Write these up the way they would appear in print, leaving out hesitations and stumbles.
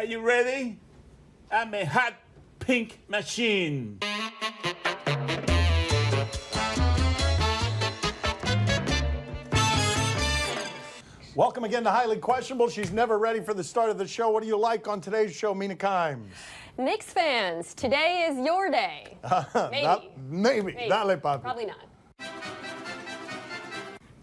Are you ready? I'm a hot pink machine. Welcome again to Highly Questionable. She's never ready for the start of the show. What do you like on today's show, Mina Kimes? Knicks fans, today is your day. Maybe. Dale, papi. Probably not.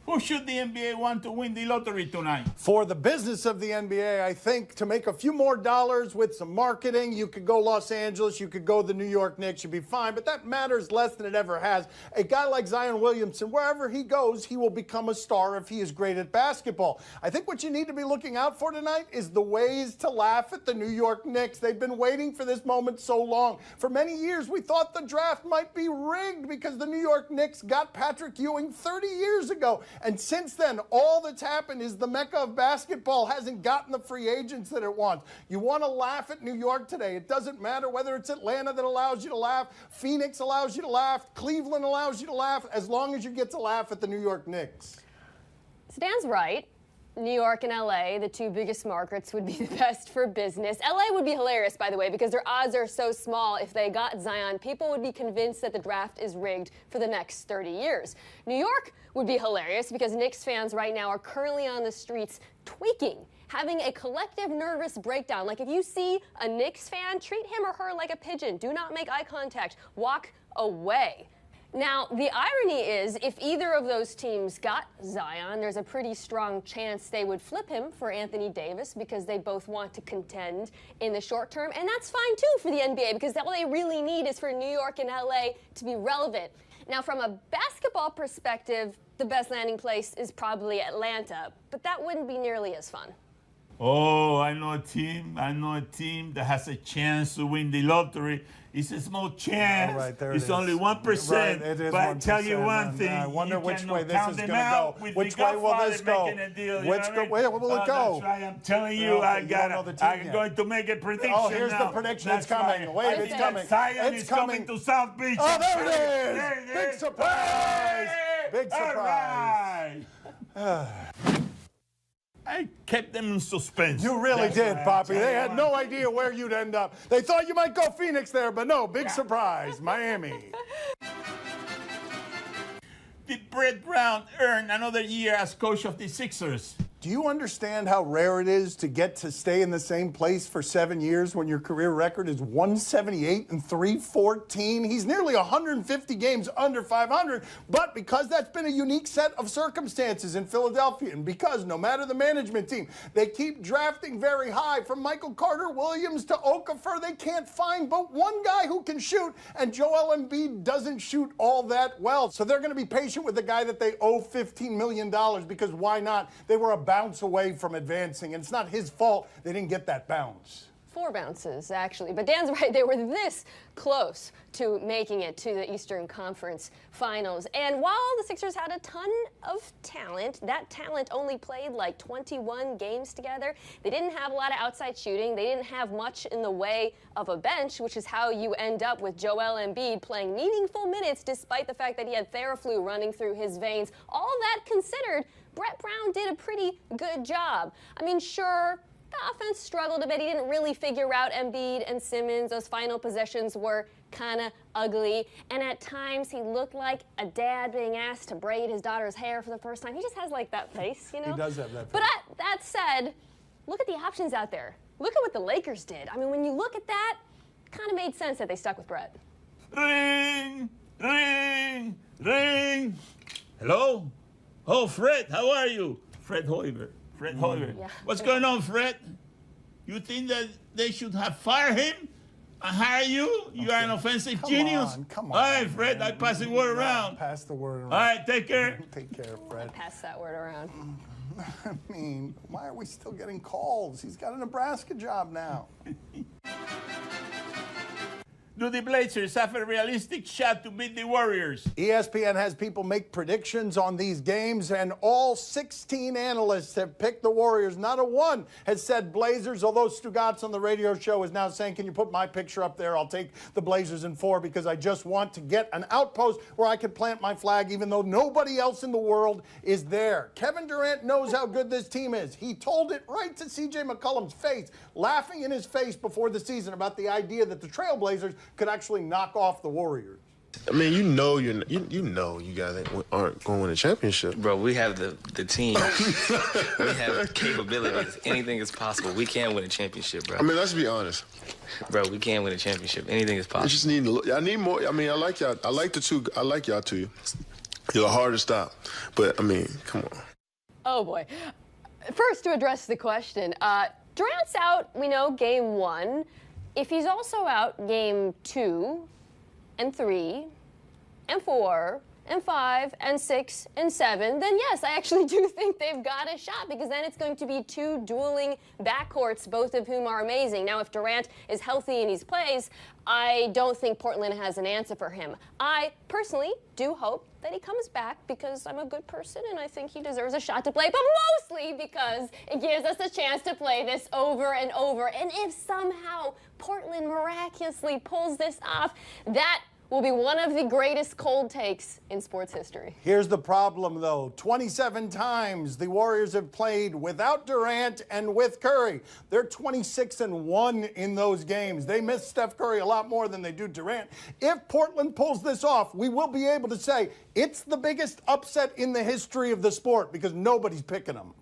Who should the NBA want to win the lottery tonight? For the business of the NBA, I think to make a few more dollars with some marketing, you could go Los Angeles, you could go the New York Knicks, you'd be fine, but that matters less than it ever has. A guy like Zion Williamson, wherever he goes, he will become a star if he is great at basketball. I think what you need to be looking out for tonight is the ways to laugh at the New York Knicks. They've been waiting for this moment so long. For many years, we thought the draft might be rigged because the New York Knicks got Patrick Ewing 30 years ago. And since then, all that's happened is the mecca of basketball hasn't gotten the free agents that it wants. You want to laugh at New York today. It doesn't matter whether it's Atlanta that allows you to laugh, Phoenix allows you to laugh, Cleveland allows you to laugh, as long as you get to laugh at the New York Knicks. So Dan's right. New York and LA, the two biggest markets, would be the best for business. LA would be hilarious, by the way, because their odds are so small. If they got Zion, people would be convinced that the draft is rigged for the next 30 years. New York would be hilarious because Knicks fans right now are currently on the streets tweaking, having a collective nervous breakdown. Like if you see a Knicks fan, treat him or her like a pigeon. Do not make eye contact. Walk away. Now, the irony is, if either of those teams got Zion, there's a pretty strong chance they would flip him for Anthony Davis because they both want to contend in the short term. And that's fine, too, for the NBA because all they really need is for New York and LA to be relevant. Now, from a basketball perspective, the best landing place is probably Atlanta, but that wouldn't be nearly as fun. Oh, I know a team that has a chance to win the lottery. It's a small chance. Oh, right, there it's it is. only 1%. Right, it is but 1%. I tell you one thing. I wonder which way this is going to go. go. Which way will this go? Where will it go? That's right. I'm telling you, I'm going to make a prediction. Oh, here's now. the prediction. That's it's coming. right. Wait, it's coming. Zion It's is coming to South Beach. Oh, there it is. There it Big is. surprise. Big All surprise. right. I kept them in suspense. You really did, Poppy. They had no idea where you'd end up. They thought you might go Phoenix there, but no, big surprise, Miami. Did Brett Brown earn another year as coach of the Sixers? Do you understand how rare it is to get to stay in the same place for 7 years when your career record is 178 and 314? He's nearly 150 games under 500, but because that's been a unique set of circumstances in Philadelphia, and because no matter the management team, they keep drafting very high, from Michael Carter-Williams to Okafor, they can't find but one guy who can shoot, and Joel Embiid doesn't shoot all that well. So they're going to be patient with the guy that they owe $15 million, because why not? They were a bounce away from advancing, and it's not his fault they didn't get that bounce. 4 bounces, actually. But Dan's right, they were this close to making it to the Eastern Conference Finals. And while the Sixers had a ton of talent, that talent only played like 21 games together. They didn't have a lot of outside shooting. They didn't have much in the way of a bench, which is how you end up with Joel Embiid playing meaningful minutes despite the fact that he had Theraflu running through his veins. All that considered, Brett Brown did a pretty good job. I mean, sure, the offense struggled a bit. He didn't really figure out Embiid and Simmons. Those final possessions were kind of ugly. And at times, he looked like a dad being asked to braid his daughter's hair for the first time. He just has, like, that face, you know? He does have that face. But that said, look at the options out there. Look at what the Lakers did. I mean, when you look at that, it kind of made sense that they stuck with Brett. Ring, ring, ring. Hello? Oh, Fred, how are you? Fred Hoiberg. Fred Hoiberg. Yeah. What's going on, Fred? You think that they should have fired him and hire you? You are an offensive genius. Come on. All right, Fred, I pass the word around. Pass the word around. All right, take care. Take care, Fred. Pass that word around. I mean, why are we still getting calls? He's got a Nebraska job now. Do the Blazers have a realistic shot to beat the Warriors? ESPN has people make predictions on these games, and all 16 analysts have picked the Warriors. Not a one has said Blazers, although Stugatz on the radio show is now saying, can you put my picture up there? I'll take the Blazers in 4 because I just want to get an outpost where I can plant my flag even though nobody else in the world is there. Kevin Durant knows how good this team is. He told it right to CJ McCollum's face, laughing in his face before the season about the idea that the Trailblazers could actually knock off the Warriors. I mean, you know you guys aren't going to win a championship. Bro, we have the team. We have capabilities. Anything is possible. We can win a championship, bro. I mean, let's be honest. Bro, we can win a championship. Anything is I possible. just need I need more. I mean, I like y'all. I like y'all too. You're hard to stop. But, I mean, come on. Oh, boy. First, to address the question, Durant's out, we know, game 1. If he's also out game 2 and 3 and 4 and 5 and 6 and 7, then yes, I actually do think they've got a shot because then it's going to be 2 dueling backcourts, both of whom are amazing. Now, if Durant is healthy and he plays, I don't think Portland has an answer for him. I personally do hope that he comes back because I'm a good person and I think he deserves a shot to play, but mostly because it gives us a chance to play this over and over. And if somehow Portland miraculously pulls this off, that will be one of the greatest cold takes in sports history. Here's the problem, though. 27 times the Warriors have played without Durant and with Curry. They're 26-1 in those games. They miss Steph Curry a lot more than they do Durant. If Portland pulls this off, we will be able to say it's the biggest upset in the history of the sport because nobody's picking them.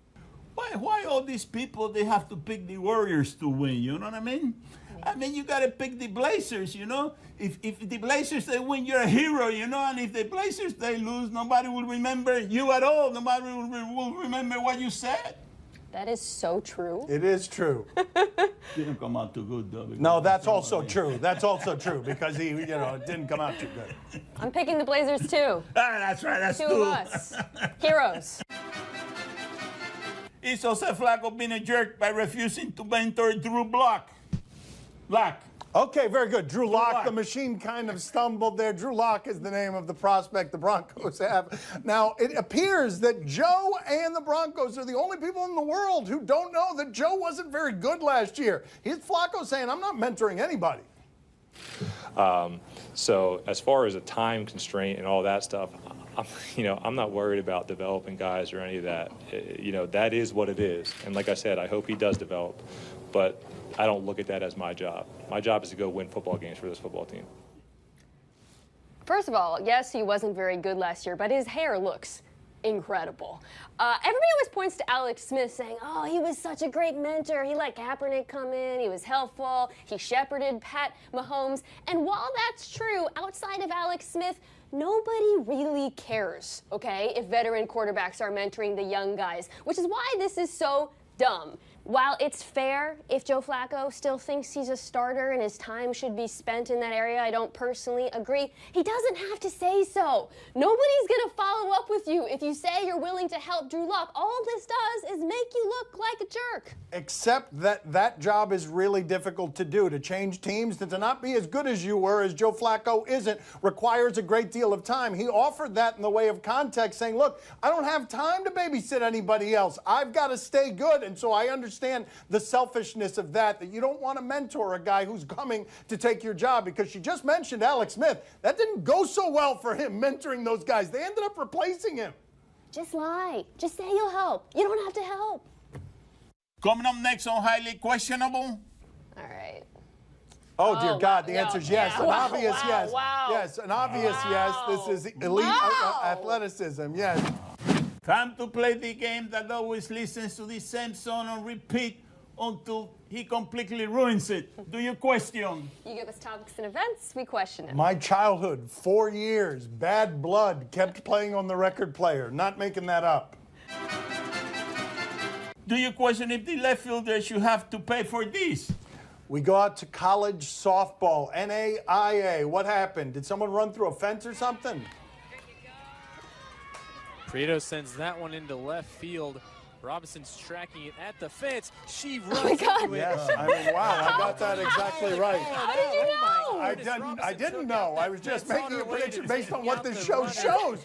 Why all these people, they have to pick the Warriors to win, you know what I mean? I mean, you got to pick the Blazers, you know? If the Blazers, they win, you're a hero, you know? And if the Blazers, they lose, nobody will remember you at all. Nobody will remember what you said. That is so true. It is true. Didn't come out too good, though. No, that's also true. That's also true because he, it didn't come out too good. I'm picking the Blazers, too. That's right, that's 2 of us. Heroes. Is Jose Flacco being a jerk by refusing to mentor Drew Lock? Okay, very good. Drew Lock, Lock. the machine kind of stumbled there. Drew Lock is the name of the prospect the Broncos have. Now, it appears that Joe and the Broncos are the only people in the world who don't know that Joe wasn't very good last year. Here's Flacco saying, I'm not mentoring anybody. So as far as a time constraint and all that stuff, I'm not worried about developing guys or any of that. That is what it is. And like I said, I hope he does develop. But I don't look at that as my job. My job is to go win football games for this football team. First of all, yes, he wasn't very good last year, but his hair looks incredible. Everybody always points to Alex Smith saying, oh, he was such a great mentor. He let Kaepernick come in. He was helpful. He shepherded Pat Mahomes. And while that's true, outside of Alex Smith, nobody really cares, okay, if veteran quarterbacks are mentoring the young guys, which is why this is so dumb. While it's fair if Joe Flacco still thinks he's a starter and his time should be spent in that area, I don't personally agree. He doesn't have to say so. Nobody's going to follow up with you if you say you're willing to help Drew Lock. All this does is make you look like a jerk. Except that job is really difficult to do. To change teams, to not be as good as you were, as Joe Flacco isn't, requires a great deal of time. He offered that in the way of context, saying, look, I don't have time to babysit anybody else. I've got to stay good. And so I understand the selfishness of that you don't want to mentor a guy who's coming to take your job, because she just mentioned Alex Smith. That didn't go so well for him mentoring those guys. They ended up replacing him. Just lie. Just say you'll help. You don't have to help. Coming up next on Highly Questionable. All right. Oh, dear God, the no, answer is yes. yeah. An Wow, obvious wow, yes. wow. Yes, an obvious yes. This is elite athleticism, yes. Time to play the game that always listens to the same song on repeat until he completely ruins it. Do you question? You give us topics and events, we question it. My childhood, 4 years, Bad Blood, kept playing on the record player. Not making that up. Do you question if the left fielder should have to pay for this? We go out to college softball, NAIA. What happened? Did someone run through a fence or something? Prieto sends that one into left field. Robinson's tracking it at the fence. She Oh my runs God. into it. Yes, I mean, wow, I got that exactly right. How did you know? I didn't know. I was just making a prediction based on what this show shows,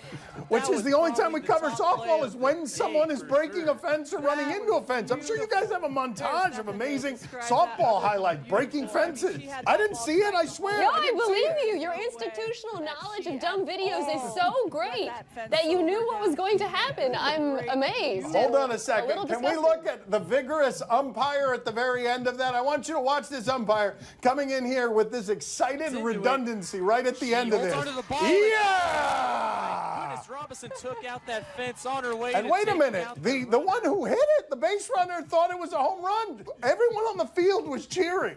which is the only time we cover softball is when someone is breaking a fence or running into a fence. I'm sure you guys have a montage of amazing softball highlights, breaking fences. I didn't see it, I swear. No, I didn't see believe it. you. Your institutional knowledge of dumb videos is so great that you knew what was going to happen. I'm amazed. Hold on a little second. Can we disgusted. look at the vigorous umpire at the very end of that? I want you to watch this umpire coming in here with this excited redundancy right at the end of this. Onto the ball. Yeah! Goodness, Robinson took out that fence on her way. And to wait a take minute, out the one who hit it, the base runner, thought it was a home run. Everyone on the field was cheering.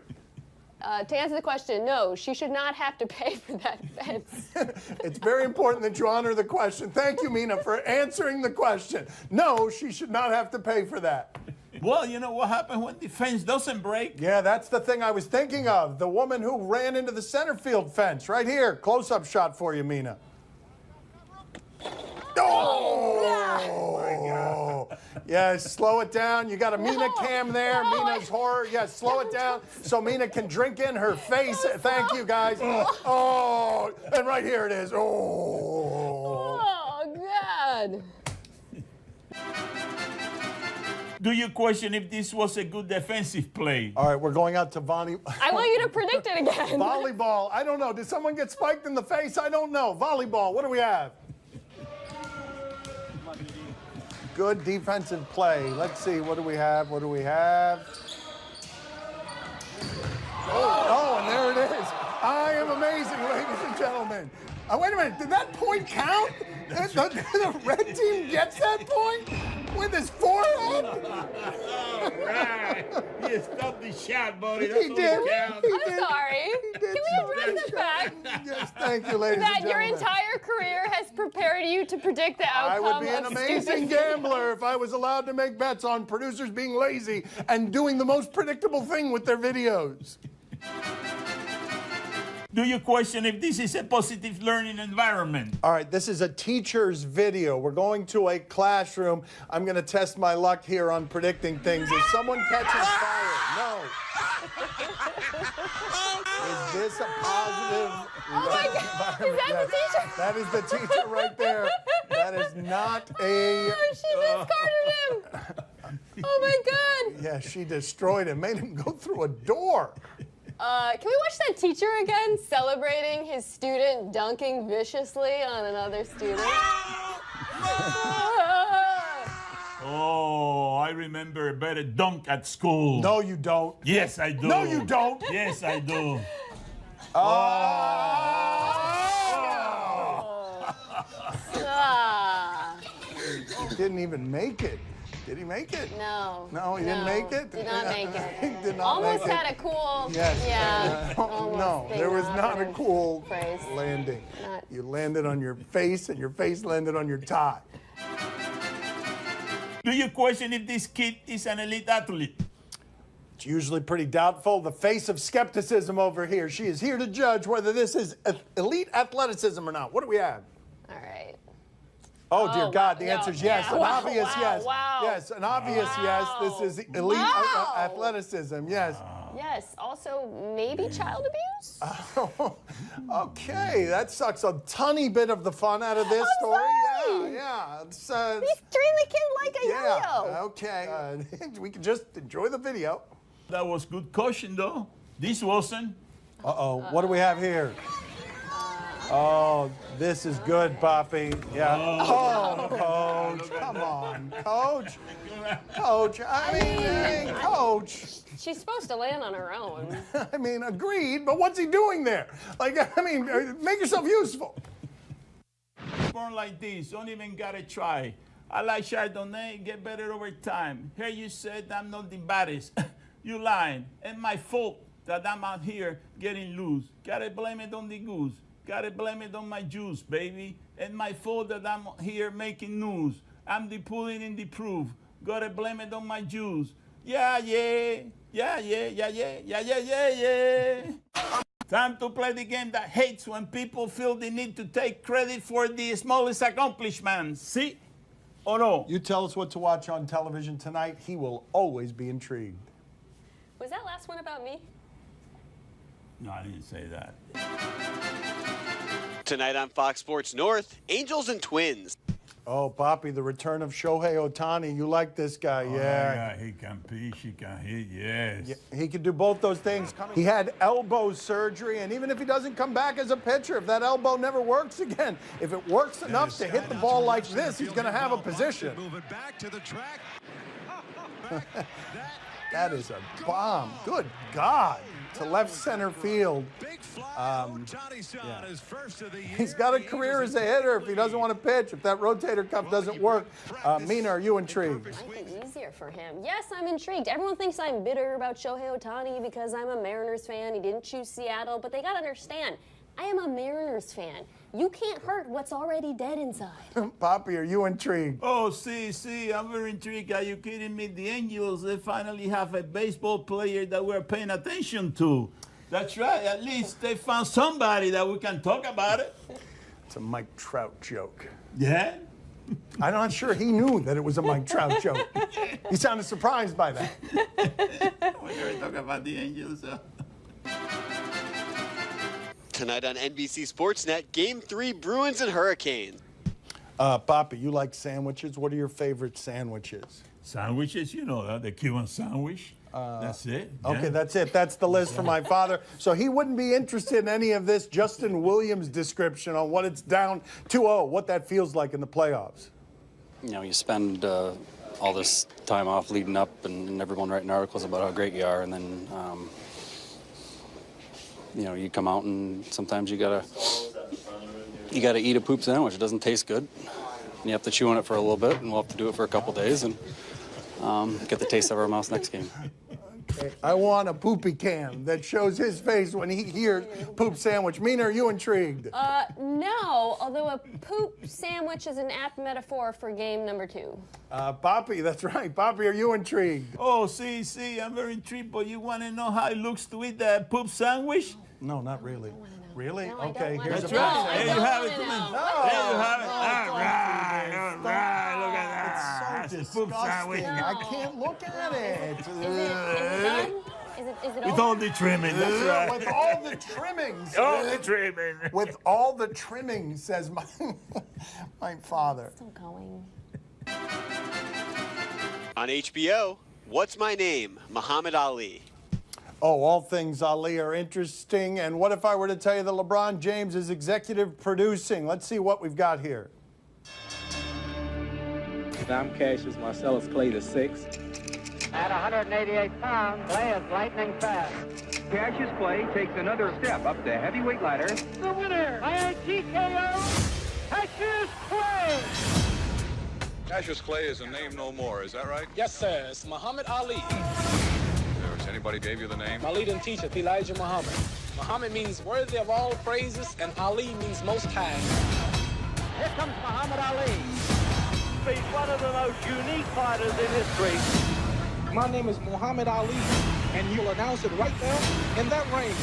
To answer the question, no, she should not have to pay for that fence. It's very important that you honor the question. Thank you, Mina, for answering the question. No, she should not have to pay for that. Well, you know what happens when the fence doesn't break? Yeah, that's the thing I was thinking of. The woman who ran into the center field fence. Right here, close-up shot for you, Mina. Oh! Yes, slow it down. You got a Mina cam there. Mina's horror. Yes, slow it down so Mina can drink in her face. Thank you, guys. Oh, and right here it is. Oh. Oh, God. Do you question if this was a good defensive play? All right, we're going out to I want you to predict it again. volleyball. I don't know. Did someone get spiked in the face? I don't know. Volleyball. What do we have? Good defensive play. Let's see. What do we have? What do we have? Oh, and there it is. I am amazing, ladies and gentlemen. Wait a minute. Did that point count? The red team gets that point with his forehead? Right. You stopped the shot, buddy. He did. I'm sorry. Can we address the fact Yes, thank you, ladies that and your gentlemen. entire career has prepared you to predict the I outcome would be an of amazing stupid gambler if I was allowed to make bets on producers being lazy and doing the most predictable thing with their videos. Do you question if this is a positive learning environment? All right, this is a teacher's video. We're going to a classroom. I'm going to test my luck here on predicting things. If someone catches fire, no. Is this a positive? Oh my God, is that the teacher? That is the teacher right there. That is not a. Oh, she discarded him. Oh my God. Yeah, she destroyed him, made him go through a door. Can we watch that teacher again celebrating his student dunking viciously on another student? Oh, I remember a better dunk at school. No, you don't. Yes, I do. No, you don't. Yes, I do. Ah, He didn't even make it. Did he make it? no. No, he didn't make it? Did not make it. He did not Almost make it. had a cool. Yes. Yeah. No, there was not a cool phrase. landing. Not- You landed on your face, and your face landed on your tie. Do you question if this kid is an elite athlete? It's usually pretty doubtful. The face of skepticism over here. She is here to judge whether this is elite athleticism or not. What do we have? All right. Oh, dear Oh, God, wow. the No, answer is yes. yeah. An Wow, obvious wow, yes. wow. Yes, an obvious yes. This is elite Wow. athleticism. Yes. Yes. Also, maybe child abuse. Okay, that sucks a tiny bit of the fun out of this story. sorry. Yeah. It's, He's treating the kid like a yeah. yo-yo. Okay. We can just enjoy the video. That was good caution, though. This wasn't. Uh-oh. What do we have here? Oh, this is good, Poppy. Yeah. Oh, Coach. Come on, Coach. Coach. I mean, Coach. She's supposed to land on her own. I mean, agreed, but what's he doing there? Like, I mean, make yourself useful. Born like this, don't even gotta try. I like Chardonnay, get better over time. Here you said I'm not the baddest. You lying. And my fault that I'm out here getting loose. Gotta blame it on the goose. Gotta blame it on my juice, baby. And my fault that I'm here making news. I'm the pulling in the proof. Gotta blame it on my juice. Yeah, yeah. Yeah, yeah, yeah, yeah, yeah, yeah, yeah, yeah. Time to play the game that hates when people feel the need to take credit for the smallest accomplishments. See? Oh, no. You tell us what to watch on television tonight. He will always be intrigued. Was that last one about me? No, I didn't say that. Tonight on Fox Sports North, Angels and Twins. Oh, Poppy, the return of Shohei Ohtani. You like this guy, yeah. He can pitch, he can hit, yes. Yeah, he can do both those things. He had elbow surgery, and even if he doesn't come back as a pitcher, if that elbow never works again, if it works enough to hit the ball like this, he's going to have a position. Move it back to the track. That is a bomb. Good God. To left center field. He's got a career as a hitter if he doesn't want to pitch, if that rotator cuff doesn't work. Mina, are you intrigued? Might be easier for him. Yes, I'm intrigued. Everyone thinks I'm bitter about Shohei Ohtani because I'm a Mariners fan. He didn't choose Seattle, but they got to understand, I am a Mariners fan. You can't hurt what's already dead inside. Poppy, are you intrigued? Oh, see, I'm very intrigued. Are you kidding me? The Angels, they finally have a baseball player that we're paying attention to. That's right. At least they found somebody that we can talk about it. It's a Mike Trout joke. Yeah? I'm not sure he knew that it was a Mike Trout joke. He sounded surprised by that. We're going to talk about the Angels. Tonight on NBC Sportsnet, Game 3, Bruins and Hurricanes. Poppy, you like sandwiches? What are your favorite sandwiches? Sandwiches, you know that, the Cuban sandwich. That's it. Okay, yeah. that's it. That's the list for my father. So he wouldn't be interested in any of this Justin Williams description on what it's down 2-0, what that feels like in the playoffs. You know, you spend all this time off leading up and everyone writing articles about how great you are, and then you know, you come out and sometimes you gotta eat a poop sandwich. It doesn't taste good. And you have to chew on it for a little bit, and we'll have to do it for a couple days and get the taste of our mouths next game. Okay. I want a poopy cam that shows his face when he hears poop sandwich. Mina, are you intrigued? No, although a poop sandwich is an apt metaphor for game number 2. Poppy, that's right. Poppy, are you intrigued? Oh, see, I'm very intrigued, but you want to know how it looks to eat that poop sandwich? No, not really. Really? No, I don't Okay, wanna here's know. a That's right. I There don't you have it. wanna Come on. know. There you have it. All right. Look at that. It's so That's a poop sandwich. disgusting. I can't look at it. Is it done? Is it With over? all the trimming, that's right. With all the trimmings. All the trimming. With all the trimmings, says my father. Still going. On HBO, What's My Name? Muhammad Ali. Oh, all things Ali are interesting. And what if I were to tell you that LeBron James is executive producing? Let's see what we've got here. I'm Cassius Marcellus Clay the6. At 188 pounds, Clay is lightning fast. Cassius Clay takes another step up the heavyweight ladder. The winner by TKO, Cassius Clay. Cassius Clay is a name no more, is that right? Yes, sir. It's Muhammad Ali. Has anybody gave you the name? My leading teacher, Elijah Muhammad. Muhammad means worthy of all praises, and Ali means most high. Here comes Muhammad Ali. He's one of the most unique fighters in history. My name is Muhammad Ali, and you'll announce it right there in that ring.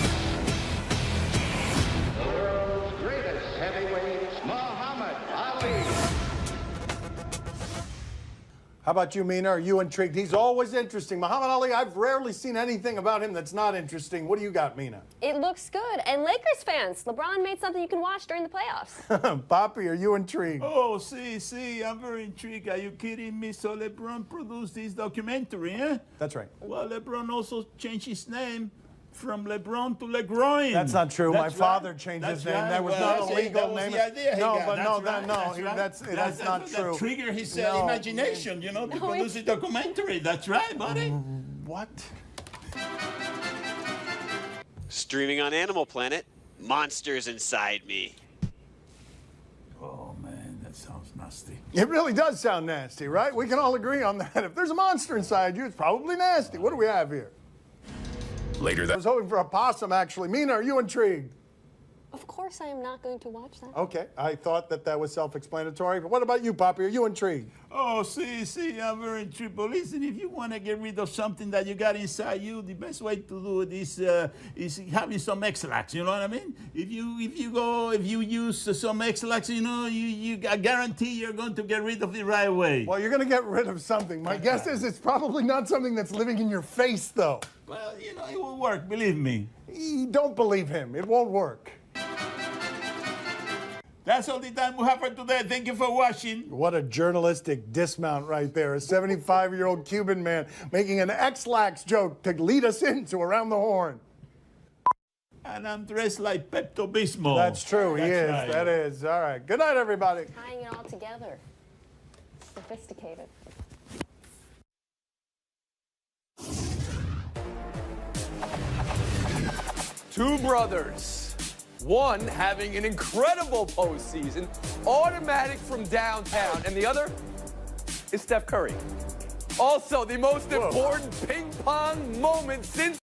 The world's greatest heavyweight, Muhammad Ali. How about you, Mina? Are you intrigued? He's always interesting. Muhammad Ali, I've rarely seen anything about him that's not interesting. What do you got, Mina? It looks good. And Lakers fans, LeBron made something you can watch during the playoffs. Poppy, are you intrigued? Oh, see, I'm very intrigued. Are you kidding me? So LeBron produced this documentary, eh? That's right. Well, LeBron also changed his name from LeBron to LeGroin. That's not true. That's My father right. changed That's his name. right. That was Well, not a see, legal that was name. the idea he No, got. but That's no, right. that's not true. That triggered his No. imagination, you know, to produce a documentary. That's right, buddy. What? Streaming on Animal Planet, Monsters Inside Me. Oh, man, that sounds nasty. It really does sound nasty, right? We can all agree on that. If there's a monster inside you, it's probably nasty. What do we have here? Later I was hoping for a possum, actually. Mina, are you intrigued? Of course I am not going to watch that. Okay, I thought that was self-explanatory. But what about you, Poppy? Are you intrigued? Oh, see, I'm very intrigued. But listen, if you want to get rid of something that you got inside you, the best way to do it is having some X-Lax. You know what I mean? If you use some X-Lax, you know, I guarantee you're going to get rid of it right away. Well, you're going to get rid of something. My guess is it's probably not something that's living in your face, though. Well, you know, it will work. Believe me. Don't believe him. It won't work. That's all the time we have for today. Thank you for watching. What a journalistic dismount right there. A 75-year-old Cuban man making an X-Lax joke to lead us into Around the Horn. And I'm dressed like Pepto-Bismol. That's true. He is. Right. That is. All right. Good night, everybody. Tying it all together. Sophisticated. Two brothers. One having an incredible postseason, automatic from downtown, and the other is Steph Curry. Also, the most important ping pong moment since